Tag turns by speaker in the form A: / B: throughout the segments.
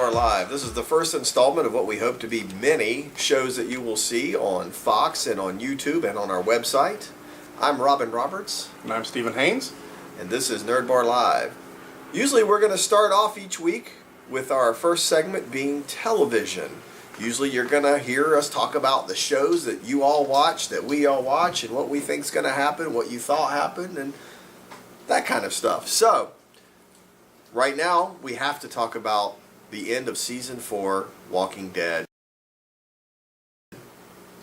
A: Bar Live. This is the first installment of what we hope to be many shows that you will see on Fox and on YouTube and on our website. I'm Robin Roberts.
B: And I'm Stephen Haynes.
A: And this is Nerd Bar Live. Usually we're going to start off each week with our first segment being television. Usually you're going to hear us talk about the shows that you all watch, that we all watch, and what we think's going to happen, what you thought happened, and that kind of stuff. So, right now, we have to talk about the end of Season 4, Walking Dead.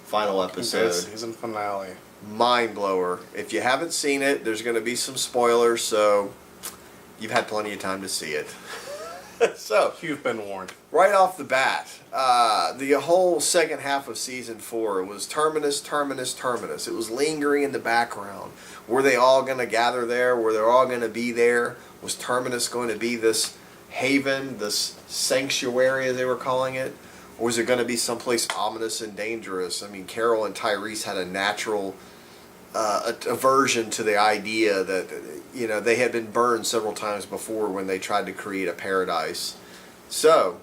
A: Final episode.
B: Season finale.
A: Mind blower. If you haven't seen it, there's going to be some spoilers, so you've had plenty of time to see it. So,
B: you've been warned.
A: Right off the bat, the whole second half of Season 4 was terminus. It was lingering in the background. Were they all going to gather there? Were they all going to be there? Was Terminus going to be this haven, this sanctuary as they were calling it? Or was it going to be someplace ominous and dangerous? I mean, Carol and Tyrese had a natural aversion to the idea that, you know, they had been burned several times before when they tried to create a paradise. So,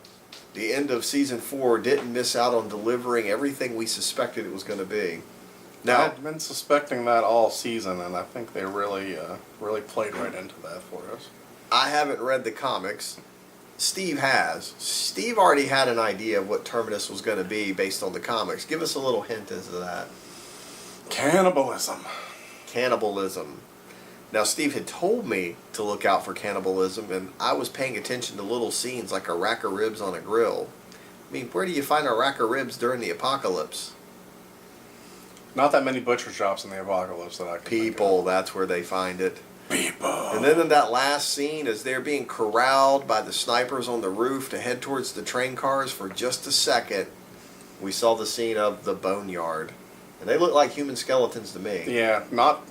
A: the end of Season 4 didn't miss out on delivering everything we suspected it was going to be. Now,
B: I've been suspecting that all season, and I think they really played right into that for us.
A: I haven't read the comics. Steve has. Steve already had an idea of what Terminus was going to be based on the comics. Give us a little hint into that.
B: Cannibalism.
A: Cannibalism. Now, Steve had told me to look out for cannibalism, and I was paying attention to little scenes like a rack of ribs on a grill. I mean, where do you find a rack of ribs during the apocalypse?
B: Not that many butcher shops in the apocalypse that I can
A: People, that's where they find it.
B: People.
A: And then in that last scene, as they're being corralled by the snipers on the roof to head towards the train cars for just a second, we saw the scene of the boneyard. And they look like human skeletons to me.
B: Yeah, not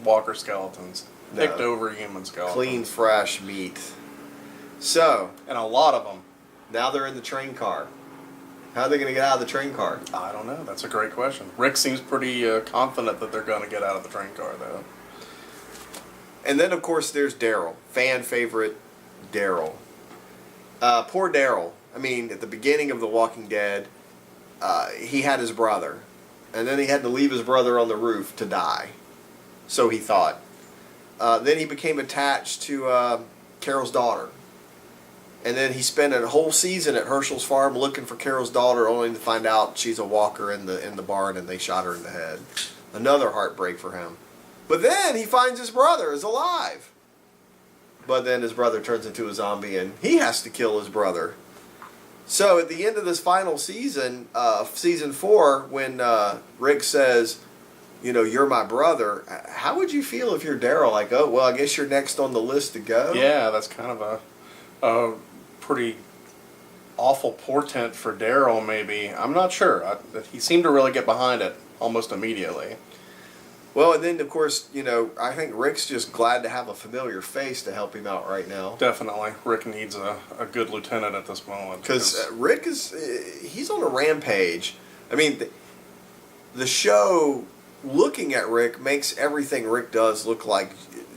B: walker skeletons.
A: No.
B: Picked over human skeletons.
A: Clean, fresh meat. So.
B: And a lot of them.
A: Now they're in the train car. How are they going to get out of the train car?
B: I don't know. That's a great question. Rick seems pretty confident that they're going to get out of the train car, though.
A: And then, of course, there's Daryl. Fan favorite Daryl. Poor Daryl. I mean, at the beginning of The Walking Dead, he had his brother. And then he had to leave his brother on the roof to die. So he thought. Then he became attached to Carol's daughter. And then he spent a whole season at Herschel's farm looking for Carol's daughter, only to find out she's a walker in the barn and they shot her in the head. Another heartbreak for him. But then he finds his brother is alive. But then his brother turns into a zombie and he has to kill his brother. So at the end of this final season, Season 4, when Rick says, you know, you're my brother, how would you feel if you're Daryl? Like, oh, well, I guess you're next on the list to go?
B: Yeah, that's kind of a pretty awful portent for Daryl, maybe. I'm not sure. He seemed to really get behind it almost immediately.
A: Well, and then, of course, you know, I think Rick's just glad to have a familiar face to help him out right now.
B: Definitely. Rick needs a good lieutenant at this moment.
A: Because Rick he's on a rampage. I mean, the show, looking at Rick, makes everything Rick does look like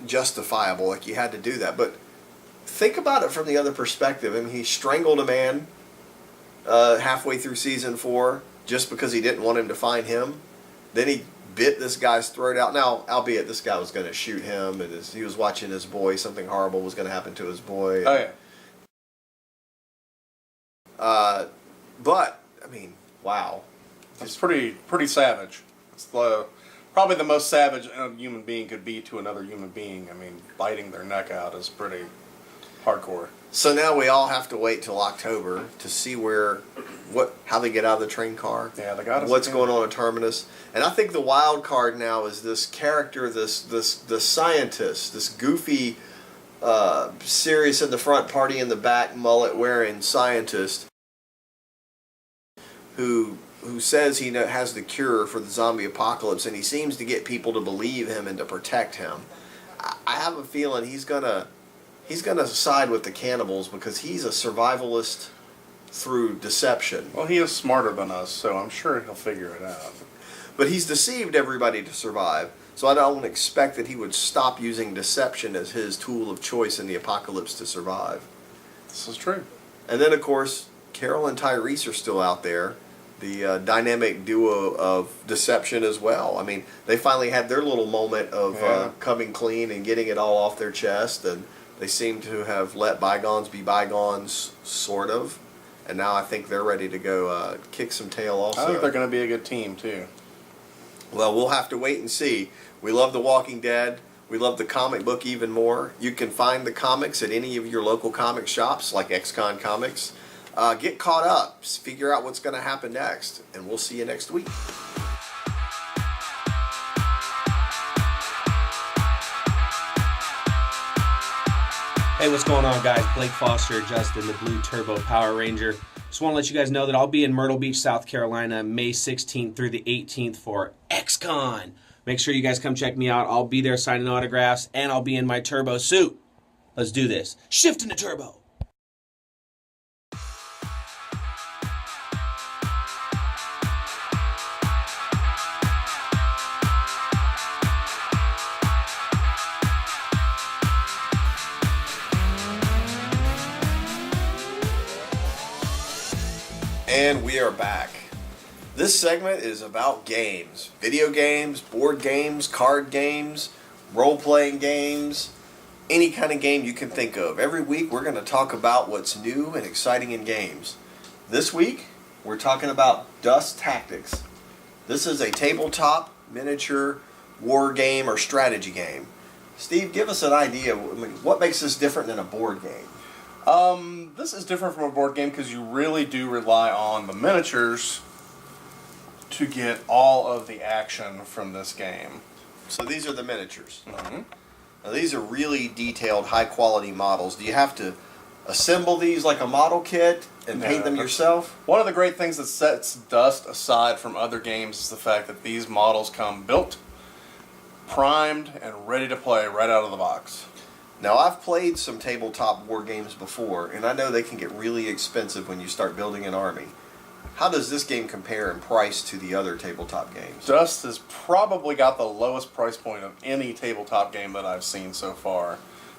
A: justifiable, like you had to do that. But think about it from the other perspective. I mean, he strangled a man halfway through Season 4 just because he didn't want him to find him. Then he bit this guy's throat out. Now, albeit this guy was going to shoot him, and he was watching his boy. Something horrible was going to happen to his boy.
B: Oh, yeah.
A: But, I mean, wow.
B: It's pretty savage. It's probably the most savage a human being could be to another human being. I mean, biting their neck out is pretty hardcore.
A: So now we all have to wait till October to see how they get out of the train car.
B: Yeah, they got us.
A: What's going on at Terminus. And I think the wild card now is this character, this scientist, this goofy, serious in the front, party in the back, mullet wearing scientist who says he has the cure for the zombie apocalypse, and he seems to get people to believe him and to protect him. I have a feeling he's gonna side with the cannibals because he's a survivalist through deception.
B: Well, he is smarter than us, so I'm sure he'll figure it out.
A: But he's deceived everybody to survive, so I don't expect that he would stop using deception as his tool of choice in the apocalypse to survive.
B: This is true.
A: And then, of course, Carol and Tyrese are still out there, the dynamic duo of deception as well. I mean, they finally had their little moment of coming clean and getting it all off their chest, and they seem to have let bygones be bygones, sort of. And now I think they're ready to go kick some tail also.
B: I think they're going to be a good team, too.
A: Well, we'll have to wait and see. We love The Walking Dead. We love the comic book even more. You can find the comics at any of your local comic shops, like XCON Comics. Get caught up. Figure out what's going to happen next. And we'll see you next week.
C: Hey, what's going on, guys? Blake Foster, Justin, the Blue Turbo Power Ranger. Just want to let you guys know that I'll be in Myrtle Beach, South Carolina, May 16th through the 18th for XCON. Make sure you guys come check me out. I'll be there signing autographs, and I'll be in my turbo suit. Let's do this. Shift into turbo.
A: And we are back. This segment is about games. Video games, board games, card games, role-playing games, any kind of game you can think of. Every week we're going to talk about what's new and exciting in games. This week we're talking about Dust Tactics. This is a tabletop miniature war game or strategy game. Steve, give us an idea. What makes this different than a board game?
B: This is different from a board game because you really do rely on the miniatures to get all of the action from this game.
A: So these are the miniatures.
B: Mm-hmm.
A: Now these are really detailed, high-quality models. Do you have to assemble these like a model kit and paint them yourself?
B: One of the great things that sets Dust aside from other games is the fact that these models come built, primed, and ready to play right out of the box.
A: Now, I've played some tabletop war games before, and I know they can get really expensive when you start building an army. How does this game compare in price to the other tabletop games?
B: Dust has probably got the lowest price point of any tabletop game that I've seen so far.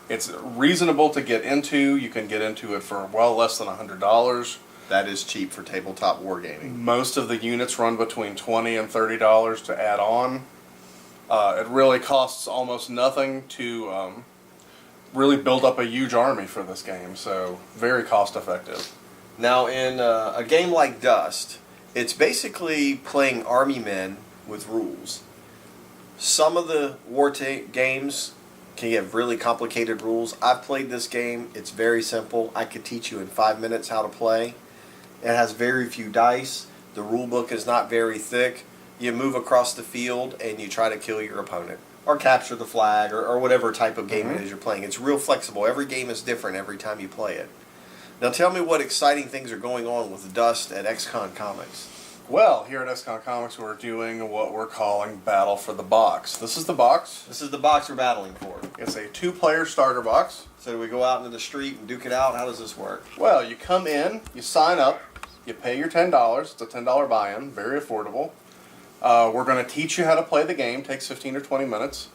B: It's reasonable to get into. You can get into it for well less than $100.
A: That is cheap for tabletop wargaming.
B: Most of the units run between $20 and $30 to add on. It really costs almost nothing to really build up a huge army for this game, so very cost effective.
A: Now, in a game like Dust, it's basically playing army men with rules. Some of the war games can get really complicated rules. I've played this game. It's very simple. I could teach you in 5 minutes how to play. It has very few dice. The rule book is not very thick. You move across the field and you try to kill your opponent or capture the flag or whatever type of game it is you're playing. It's real flexible. Every game is different every time you play it. Now tell me what exciting things are going on with Dust at XCON Comics.
B: Well, here at XCON Comics we're doing what we're calling Battle for the Box. This is the box.
A: This is the box we're battling for.
B: It's a 2-player starter box.
A: So do we go out into the street and duke it out? How does this work?
B: Well, you come in, you sign up, you pay your $10. It's a $10 buy-in, very affordable. We're going to teach you how to play the game. Takes 15 or 20 minutes.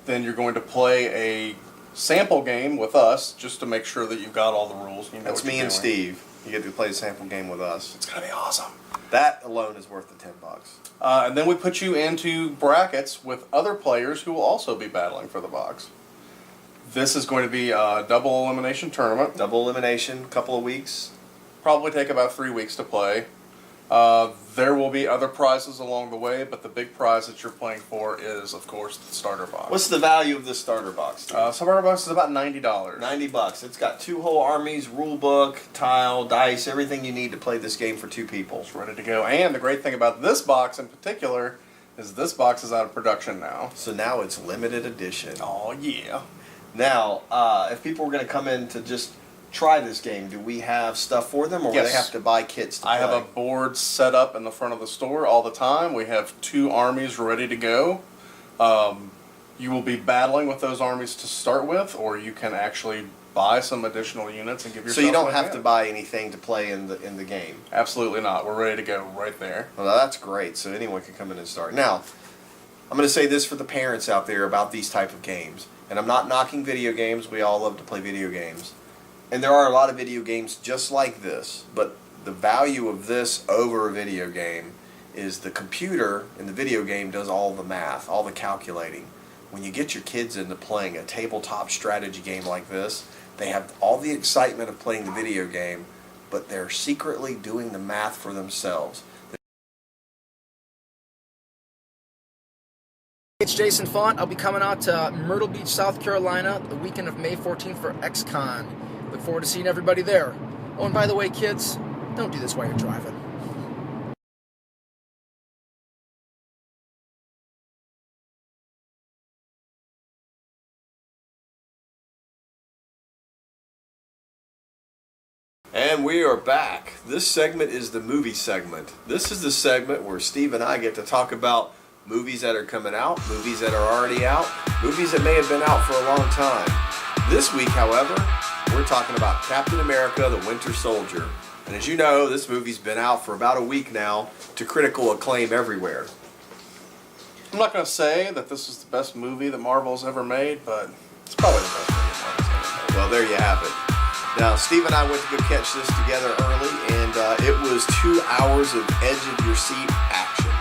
B: Then you're going to play a sample game with us just to make sure that you've got all the rules. You know
A: That's me and Steve. You get to play the sample game with us.
B: It's going to be awesome.
A: That alone is worth the $10.
B: And then we put you into brackets with other players who will also be battling for the box. This is going to be a double elimination tournament.
A: Double elimination, couple of weeks.
B: Probably take about 3 weeks to play. There will be other prizes along the way, but the big prize that you're playing for is, of course, the starter box.
A: What's the value of this starter box?
B: Starter box is about $90.
A: $90. It's got 2 whole armies, rule book, tile, dice, everything you need to play this game for 2 people.
B: It's ready to go. And the great thing about this box in particular is this box is out of production now.
A: So now it's limited edition.
B: Oh, yeah.
A: Now, if people were going to come in to just try this game, do we have stuff for them, or will they have to buy kits to play?
B: I have a board set up in the front of the store all the time. We have 2 armies ready to go. You will be battling with those armies to start with, or you can actually buy some additional units and give yourself.
A: So you don't have to buy anything to play in the game.
B: Absolutely not. We're ready to go right there.
A: Well, that's great. So anyone can come in and start. Now, I'm going to say this for the parents out there about these type of games, and I'm not knocking video games. We all love to play video games. And there are a lot of video games just like this, but the value of this over a video game is the computer in the video game does all the math, all the calculating. When you get your kids into playing a tabletop strategy game like this, they have all the excitement of playing the video game, but they're secretly doing the math for themselves.
D: It's Jason Font. I'll be coming out to Myrtle Beach, South Carolina the weekend of May 14th for XCON. Look forward to seeing everybody there. Oh, and by the way, kids, don't do this while you're driving.
A: And we are back. This segment is the movie segment. This is the segment where Steve and I get to talk about movies that are coming out, movies that are already out, movies that may have been out for a long time. This week, however, we're talking about Captain America, the Winter Soldier. And as you know, this movie's been out for about a week now to critical acclaim everywhere.
B: I'm not going to say that this is the best movie that Marvel's ever made, but it's probably the best movie Marvel's ever made.
A: Well, there you have it. Now, Steve and I went to go catch this together early, and it was 2 hours of edge-of-your-seat action.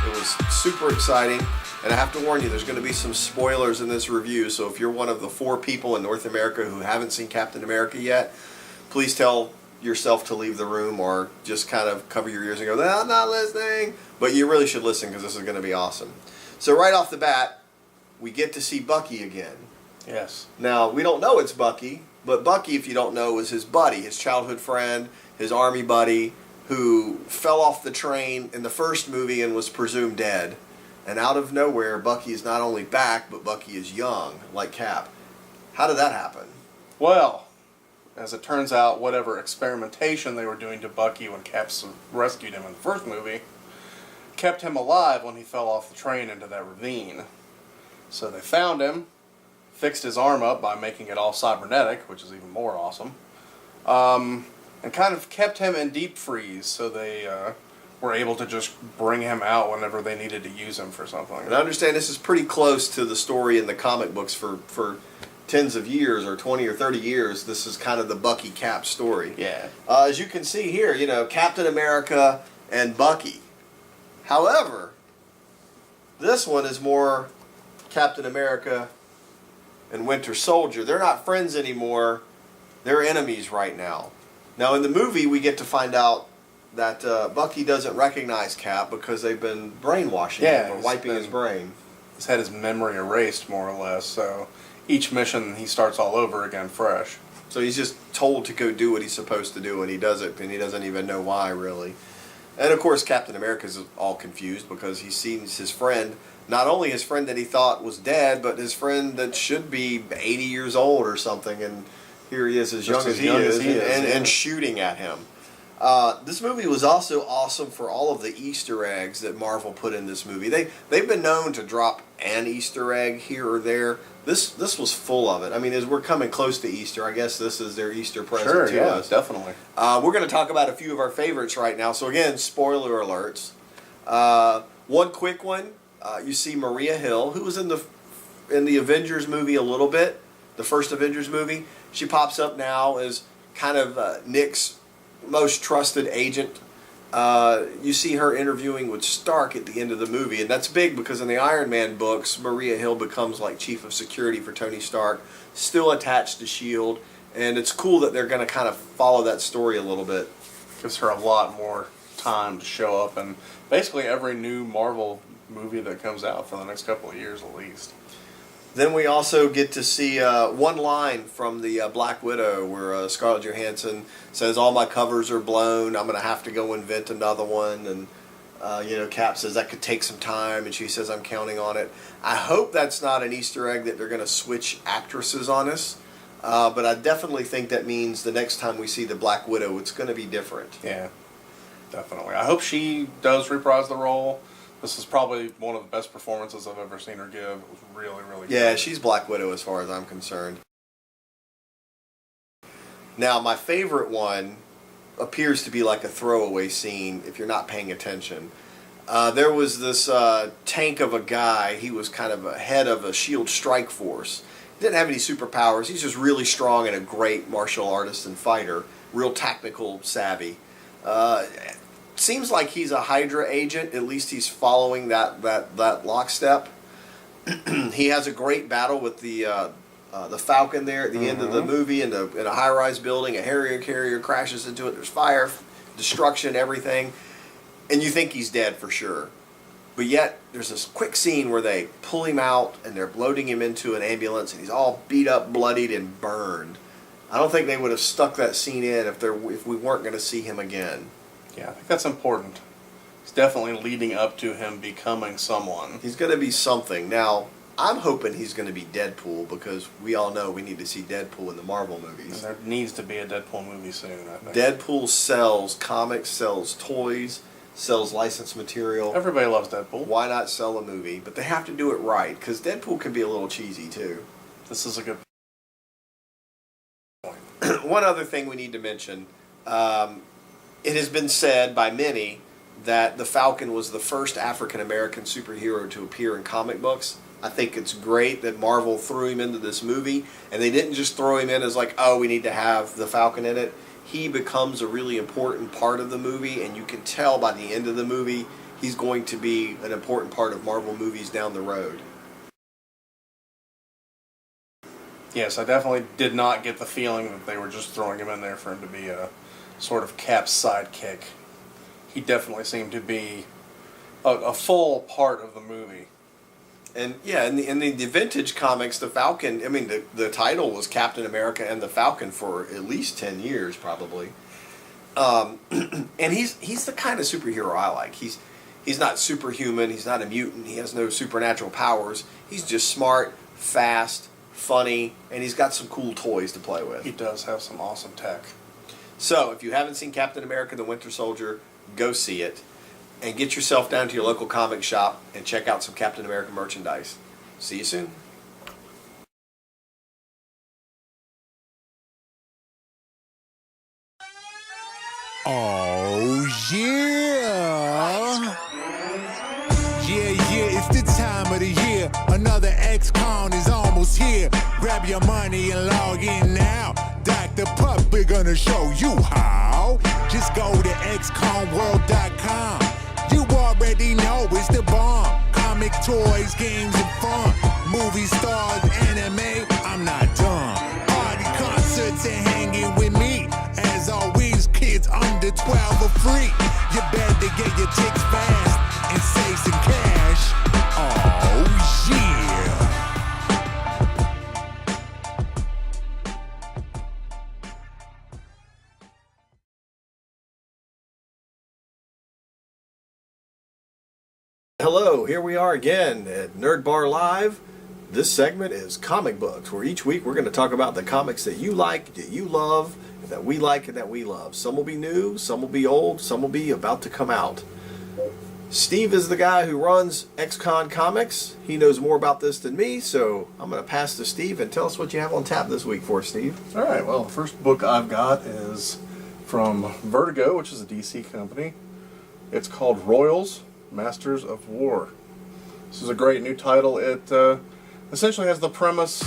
A: It was super exciting, and I have to warn you, there's going to be some spoilers in this review, so if you're one of the 4 people in North America who haven't seen Captain America yet, please tell yourself to leave the room or just kind of cover your ears and go, I'm not listening. But you really should listen because this is going to be awesome. So right off the bat, we get to see Bucky again.
B: Yes.
A: Now, we don't know it's Bucky, but Bucky, if you don't know, is his buddy, his childhood friend, his army buddy, who fell off the train in the first movie and was presumed dead. And out of nowhere, Bucky is not only back, but Bucky is young, like Cap. How did that happen?
B: Well, as it turns out, whatever experimentation they were doing to Bucky when Cap rescued him in the first movie kept him alive when he fell off the train into that ravine. So they found him, fixed his arm up by making it all cybernetic, which is even more awesome, and kind of kept him in deep freeze so they were able to just bring him out whenever they needed to use him for something.
A: And I understand this is pretty close to the story in the comic books for tens of years, or 20 or 30 years. This is kind of the Bucky Cap story.
B: Yeah.
A: As you can see here, you know, Captain America and Bucky. However, this one is more Captain America and Winter Soldier. They're not friends anymore. They're enemies right now. Now, in the movie, we get to find out that Bucky doesn't recognize Cap because they've been brainwashing him or wiping his brain.
B: He's had his memory erased, more or less, so each mission he starts all over again fresh.
A: So he's just told to go do what he's supposed to do, and he does it, and he doesn't even know why, really. And, of course, Captain America's all confused because he sees his friend, not only his friend that he thought was dead, but his friend that should be 80 years old or something, and here he is as young as he is, and shooting at him. This movie was also awesome for all of the Easter eggs that Marvel put in this movie. They've been known to drop an Easter egg here or there. This was full of it. I mean, as we're coming close to Easter, I guess this is their Easter present to us.
B: Definitely.
A: We're going to talk about a few of our favorites right now. So again, spoiler alerts. One quick one. You see Maria Hill, who was in the Avengers movie a little bit, the first Avengers movie. She pops up now as kind of Nick's most trusted agent. You see her interviewing with Stark at the end of the movie, and that's big because in the Iron Man books, Maria Hill becomes like chief of security for Tony Stark, still attached to S.H.I.E.L.D., and it's cool that they're going to kind of follow that story a little bit.
B: Gives her a lot more time to show up in basically every new Marvel movie that comes out for the next couple of years at least.
A: Then we also get to see one line from the Black Widow where Scarlett Johansson says, all my covers are blown, I'm going to have to go invent another one. And, Cap says that could take some time, and she says, I'm counting on it. I hope that's not an Easter egg that they're going to switch actresses on us. But I definitely think that means the next time we see the Black Widow, it's going to be different.
B: Yeah, definitely. I hope she does reprise the role. This is probably one of the best performances I've ever seen her give. It was really, really good.
A: Yeah, she's Black Widow as far as I'm concerned. Now, my favorite one appears to be like a throwaway scene if you're not paying attention. There was this tank of a guy. He was kind of a head of a S.H.I.E.L.D. strike force. Didn't have any superpowers. He's just really strong and a great martial artist and fighter. Real tactical savvy. Seems like he's a Hydra agent. At least he's following that lockstep. He has a great battle with the Falcon there at the end of the movie in a high-rise building. A Harrier carrier crashes into it. There's fire, destruction, everything. And you think he's dead for sure. But yet, there's this quick scene where they pull him out and they're loading him into an ambulance and he's all beat up, bloodied, and burned. I don't think they would have stuck that scene in if we weren't going to see him again.
B: Yeah, I think that's important. It's definitely leading up to him becoming someone.
A: He's going to be something. Now, I'm hoping he's going to be Deadpool because we all know we need to see Deadpool in the Marvel movies.
B: And there needs to be a Deadpool movie soon, I think.
A: Deadpool sells comics, sells toys, sells licensed material.
B: Everybody loves Deadpool.
A: Why not sell a movie? But they have to do it right because Deadpool can be a little cheesy too.
B: This is a good point.
A: One other thing we need to mention. It has been said by many that the Falcon was the first African-American superhero to appear in comic books. I think it's great that Marvel threw him into this movie, and they didn't just throw him in as like, oh, we need to have the Falcon in it. He becomes a really important part of the movie, and you can tell by the end of the movie he's going to be an important part of Marvel movies down the road.
B: Yes, I definitely did not get the feeling that they were just throwing him in there for him to be a sort of Cap's sidekick. He definitely seemed to be a full part of the movie.
A: And yeah, in the vintage comics, the Falcon, I mean, the title was Captain America and the Falcon for at least 10 years, probably. And he's the kind of superhero I like. He's not superhuman, he's not a mutant, he has no supernatural powers. He's just smart, fast, funny, and he's got some cool toys to play with.
B: He does have some awesome tech.
A: So, if you haven't seen Captain America the Winter Soldier, go see it. And get yourself down to your local comic shop and check out some Captain America merchandise. See you soon.
E: Oh, yeah. Yeah, it's the time of the year. Another XCON is almost here. Grab your money and log in now. Dr. Pup, we're gonna show you how. Just go to xconworld.com. You already know it's the bomb. Comic, toys, games, and fun. Movie stars, anime, I'm not dumb. Party concerts and hanging with me. As always, kids under 12 are free. You better get your ticks fast and save some cash. Oh, yeah.
A: Hello, here we are again at Nerd Bar Live. This segment is comic books, where each week we're going to talk about the comics that you like, that you love, that we like, and that we love. Some will be new, some will be old, some will be about to come out. Steve is the guy who runs XCON Comics. He knows more about this than me, so I'm going to pass to Steve and tell us what you have on tap this week for us, Steve.
B: All right, well, the first book I've got is from Vertigo, which is a DC company. It's called Royals, Masters of War. This is a great new title. It essentially has the premise,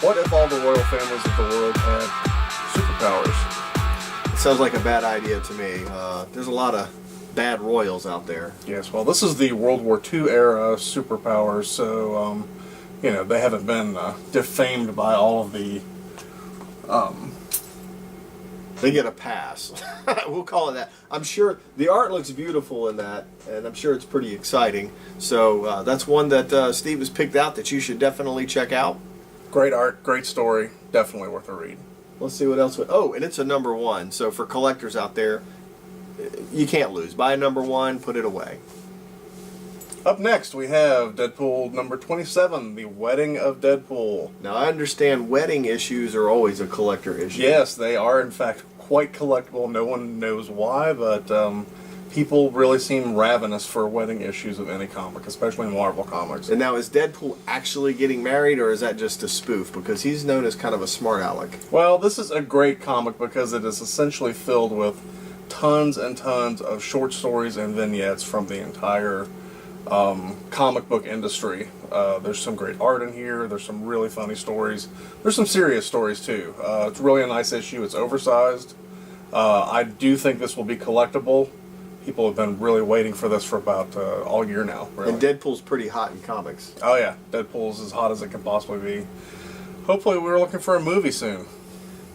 B: what if all the royal families of the world had superpowers?
A: It sounds like a bad idea to me. There's a lot of bad royals out there.
B: Yes, well, this is the World War II era superpowers, so, they haven't been defamed by all of the...
A: They get a pass. We'll call it that. I'm sure the art looks beautiful in that, and I'm sure it's pretty exciting. So that's one that Steve has picked out that you should definitely check out.
B: Great art, great story, definitely worth a read.
A: Let's see what else. Oh, and it's a #1. So for collectors out there, you can't lose. Buy a #1, put it away.
B: Up next, we have Deadpool number 27, The Wedding of Deadpool.
A: Now, I understand wedding issues are always a collector issue.
B: Yes, they are, in fact, quite collectible. No one knows why, but people really seem ravenous for wedding issues of any comic, especially Marvel comics.
A: And now, is Deadpool actually getting married, or is that just a spoof? Because he's known as kind of a smart aleck.
B: Well, this is a great comic because it is essentially filled with tons and tons of short stories and vignettes from the entire comic book industry. There's some great art in here. There's some really funny stories. There's some serious stories too. It's really a nice issue. It's oversized. I do think this will be collectible. People have been really waiting for this for about all year now. Really.
A: And Deadpool's pretty hot in comics.
B: Oh yeah, Deadpool's as hot as it can possibly be. Hopefully we're looking for a movie soon.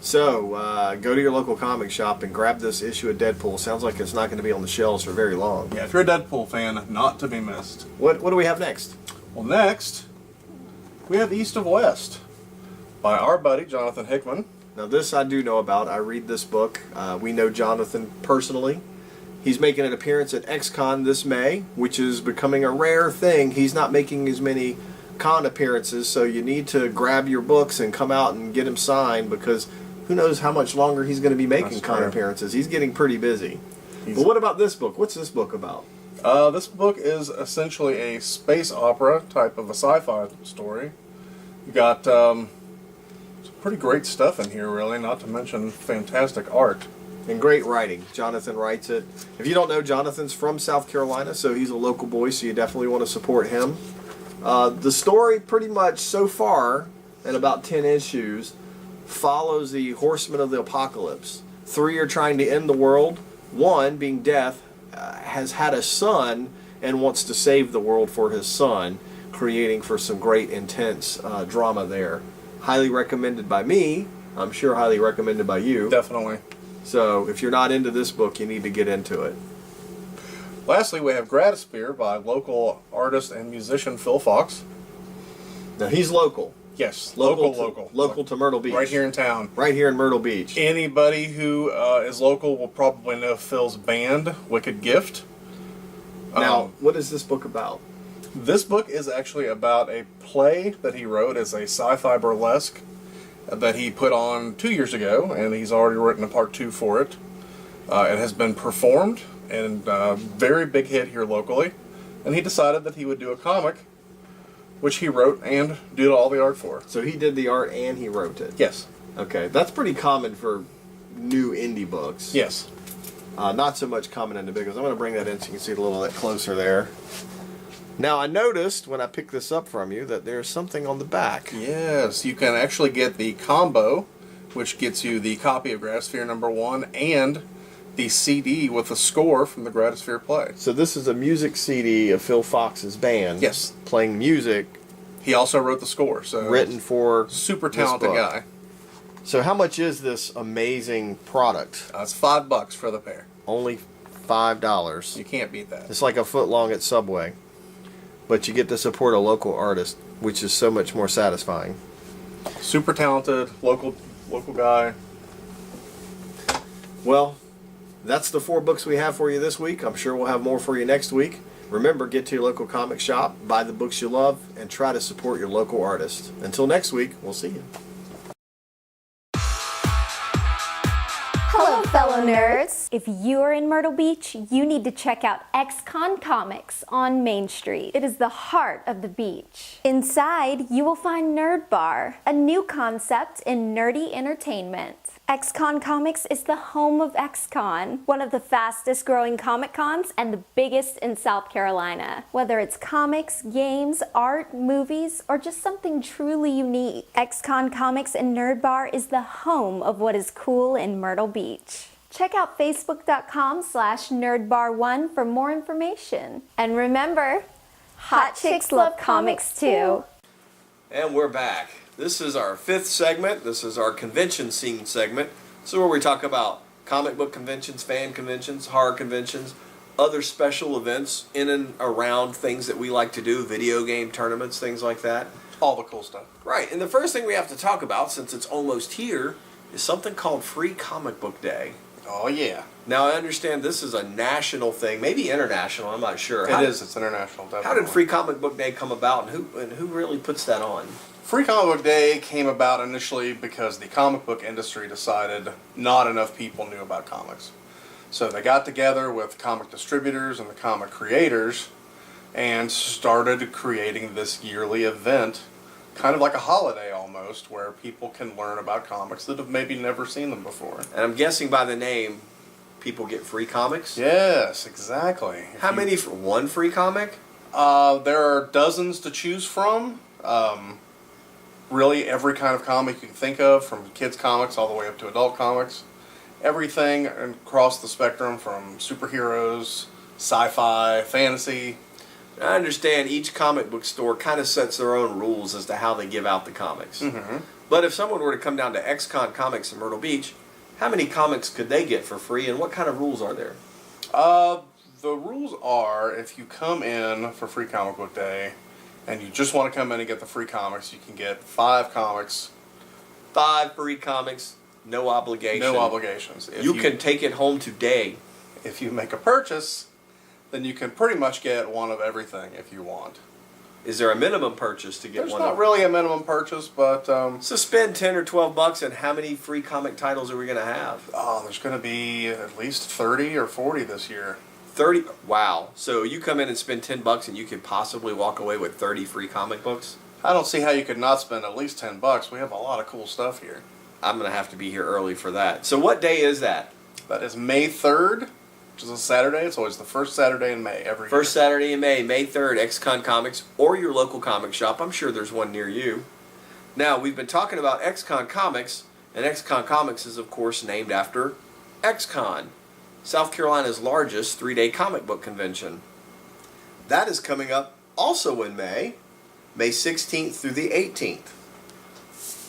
A: So, go to your local comic shop and grab this issue of Deadpool. Sounds like it's not going to be on the shelves for very long.
B: Yeah, if you're a Deadpool fan, not to be missed.
A: What do we have next?
B: Well, next, we have East of West by our buddy, Jonathan Hickman.
A: Now, this I do know about. I read this book. We know Jonathan personally. He's making an appearance at XCON this May, which is becoming a rare thing. He's not making as many con appearances, so you need to grab your books and come out and get him signed, because who knows how much longer he's going to be making con appearances. He's getting pretty busy. But what about this book? What's this book about?
B: This book is essentially a space opera type of a sci-fi story. You got some pretty great stuff in here, really, not to mention fantastic art.
A: And great writing. Jonathan writes it. If you don't know, Jonathan's from South Carolina, so he's a local boy, so you definitely want to support him. The story pretty much so far, in about 10 issues, follows the horsemen of the apocalypse. 3 are trying to end the world. 1, being Death, has had a son and wants to save the world for his son, creating for some great intense drama there. Highly recommended by me. I'm sure highly recommended by you.
B: Definitely.
A: So if you're not into this book, you need to get into it.
B: Lastly, we have Gratisphere by local artist and musician Phil Fox.
A: Now he's local.
B: Yes,
A: local to Myrtle Beach.
B: Right here in town.
A: Right here in Myrtle Beach.
B: Anybody who is local will probably know Phil's band, Wicked Gift.
A: Now, what is this book about?
B: This book is actually about a play that he wrote as a sci-fi burlesque that he put on 2 years ago, and he's already written a part 2 for it. It has been performed, and very big hit here locally. And he decided that he would do a comic, which he wrote and did all the art for.
A: So he did the art and he wrote it?
B: Yes.
A: Okay, that's pretty common for new indie books.
B: Yes.
A: Not so much common in the big ones. I'm going to bring that in so you can see it a little bit closer there. Now, I noticed when I picked this up from you that there's something on the back.
B: Yes, you can actually get the combo, which gets you the copy of Gratisphere #1 and the CD with the score from the Gratisphere play.
A: So this is a music CD of Phil Fox's band.
B: Yes.
A: Playing music.
B: He also wrote the score. So
A: written for
B: super talented guy.
A: So how much is this amazing product?
B: It's $5 for the pair.
A: Only $5.
B: You can't beat that.
A: It's like a foot long at Subway. But you get to support a local artist, which is so much more satisfying.
B: Super talented, local guy.
A: Well, that's the 4 books we have for you this week. I'm sure we'll have more for you next week. Remember, get to your local comic shop, buy the books you love, and try to support your local artist. Until next week, we'll see you.
F: Hello, fellow nerds. If you are in Myrtle Beach, you need to check out XCON Comics on Main Street. It is the heart of the beach. Inside, you will find Nerd Bar, a new concept in nerdy entertainment. XCON Comics is the home of XCON, one of the fastest growing comic cons and the biggest in South Carolina. Whether it's comics, games, art, movies, or just something truly unique, XCON Comics and Nerd Bar is the home of what is cool in Myrtle Beach. Check out facebook.com/nerdbar1 for more information. And remember, hot chicks love comics too.
A: And we're back. This is our 5th segment. This is our convention scene segment. This is where we talk about comic book conventions, fan conventions, horror conventions, other special events in and around things that we like to do, video game tournaments, things like that.
B: All the cool stuff.
A: Right, and the first thing we have to talk about, since it's almost here, is something called Free Comic Book Day.
B: Oh, yeah.
A: Now, I understand this is a national thing, maybe international, I'm not sure.
B: It's international, definitely.
A: How did Free Comic Book Day come about, and who really puts that on?
B: Free Comic Book Day came about initially because the comic book industry decided not enough people knew about comics. So they got together with comic distributors and the comic creators and started creating this yearly event, kind of like a holiday almost, where people can learn about comics that have maybe never seen them before.
A: And I'm guessing by the name, people get free comics?
B: Yes, exactly.
A: How many for one free comic?
B: There are dozens to choose from. Really every kind of comic you can think of, from kids comics all the way up to adult comics. Everything across the spectrum, from superheroes, sci-fi, fantasy.
A: I understand each comic book store kind of sets their own rules as to how they give out the comics.
B: Mm-hmm.
A: But if someone were to come down to XCON Comics in Myrtle Beach, how many comics could they get for free, and what kind of rules are there?
B: The rules are, if you come in for Free Comic Book Day, and you just want to come in and get the free comics, you can get 5 comics.
A: 5 free comics, no obligation.
B: No obligations.
A: You can take it home today.
B: If you make a purchase, then you can pretty much get one of everything if you want.
A: Is there a minimum purchase to get
B: There's
A: one?
B: not really a minimum purchase, but
A: So spend 10 or 12 bucks, and how many free comic titles are we going to have?
B: there's going to be at least 30 or 40 this year.
A: 30. Wow. So you come in and spend 10 bucks, and you could possibly walk away with 30 free comic books?
B: I don't see how you could not spend at least 10 bucks. We have a lot of cool stuff here.
A: I'm going to have to be here early for that. So what day is that?
B: That is May 3rd, which is a Saturday. It's always the first Saturday in May every
A: First Saturday in May, May 3rd, XCON Comics, or your local comic shop. I'm sure there's one near you. Now, we've been talking about XCON Comics, and XCON Comics is, of course, named after XCON, South Carolina's largest 3-day comic book convention. That is coming up also in May, May 16th through the 18th.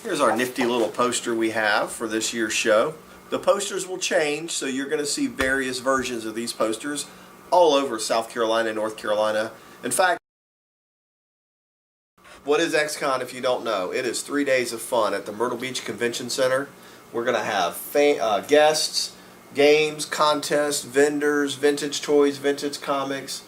A: Here's our nifty little poster we have for this year's show. The posters will change, so you're going to see various versions of these posters all over South Carolina, North Carolina. In fact, what is XCON if you don't know? It is 3 days of fun at the Myrtle Beach Convention Center. We're going to have guests, games, contests, vendors, vintage toys, vintage comics,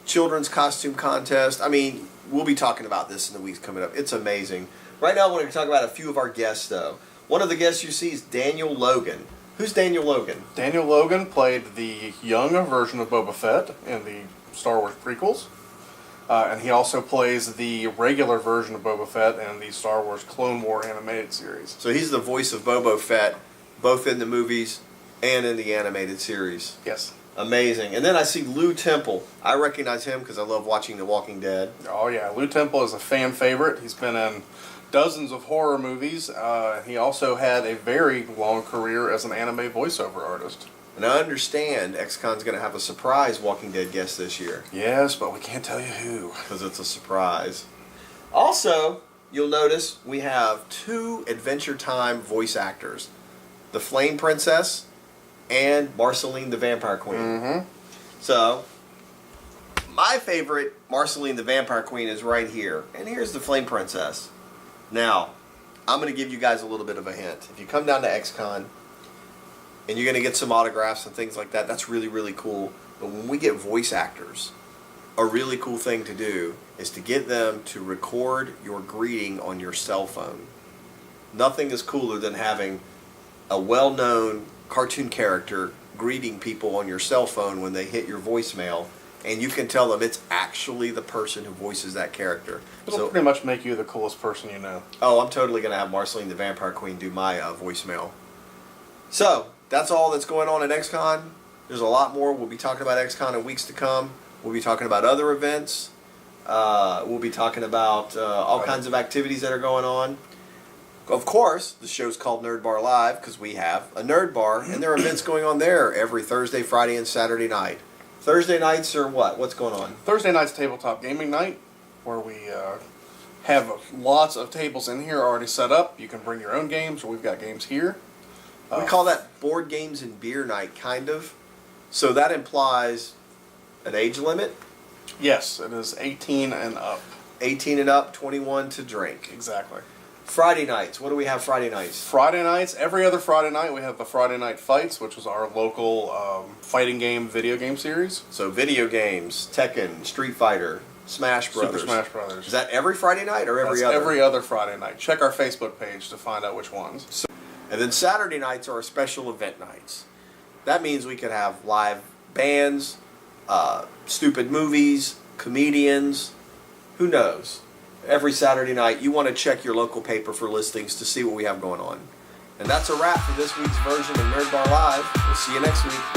A: children's costume contest. I mean, we'll be talking about this in the weeks coming up. It's amazing. Right now, I want to talk about a few of our guests, though. One of the guests you see is Daniel Logan. Who's Daniel Logan?
B: Daniel Logan played the young version of Boba Fett in the Star Wars prequels. And he also plays the regular version of Boba Fett in the Star Wars Clone War animated series.
A: So he's the voice of Boba Fett, both in the movies and in the animated series.
B: Yes.
A: Amazing. And then I see Lou Temple. I recognize him because I love watching The Walking Dead.
B: Oh yeah, Lou Temple is a fan favorite. He's been in dozens of horror movies. He also had a very long career as an anime voiceover artist.
A: And I understand XCON's going to have a surprise Walking Dead guest this year.
B: Yes, but we can't tell you who.
A: Because it's a surprise. Also, you'll notice we have 2 Adventure Time voice actors. The Flame Princess and Marceline the Vampire Queen.
B: Mm-hmm.
A: So, my favorite Marceline the Vampire Queen is right here. And here's the Flame Princess. Now, I'm going to give you guys a little bit of a hint. If you come down to XCON and you're going to get some autographs and things like that, that's really, really cool. But when we get voice actors, a really cool thing to do is to get them to record your greeting on your cell phone. Nothing is cooler than having a well-known cartoon character greeting people on your cell phone when they hit your voicemail, and you can tell them it's actually the person who voices that character.
B: It'll pretty much make you the coolest person you know.
A: Oh, I'm totally going to have Marceline the Vampire Queen do my voicemail. So, that's all that's going on at XCON. There's a lot more. We'll be talking about XCON in weeks to come. We'll be talking about other events. We'll be talking about all kinds of activities that are going on. Of course, the show's called Nerd Bar Live because we have a Nerd Bar, and there are events going on there every Thursday, Friday, and Saturday night. Thursday nights are what? What's going on?
B: Thursday night's tabletop gaming night, where we have lots of tables in here already set up. You can bring your own games, or we've got games here.
A: We call that board games and beer night, kind of. So that implies an age limit?
B: Yes, it is 18 and up.
A: 18 and up, 21 to drink.
B: Exactly.
A: Friday nights. What do we have Friday nights?
B: Friday nights, every other Friday night, we have the Friday Night Fights, which is our local fighting game, video game series.
A: So video games, Tekken, Street Fighter, Smash Brothers.
B: Super Smash Brothers.
A: Is that every Friday night or every
B: That's
A: other?
B: every other Friday night. Check our Facebook page to find out which ones.
A: And then Saturday nights are our special event nights. That means we could have live bands, stupid movies, comedians, who knows. Every Saturday night, you want to check your local paper for listings to see what we have going on. And that's a wrap for this week's version of Nerd Bar Live. We'll see you next week.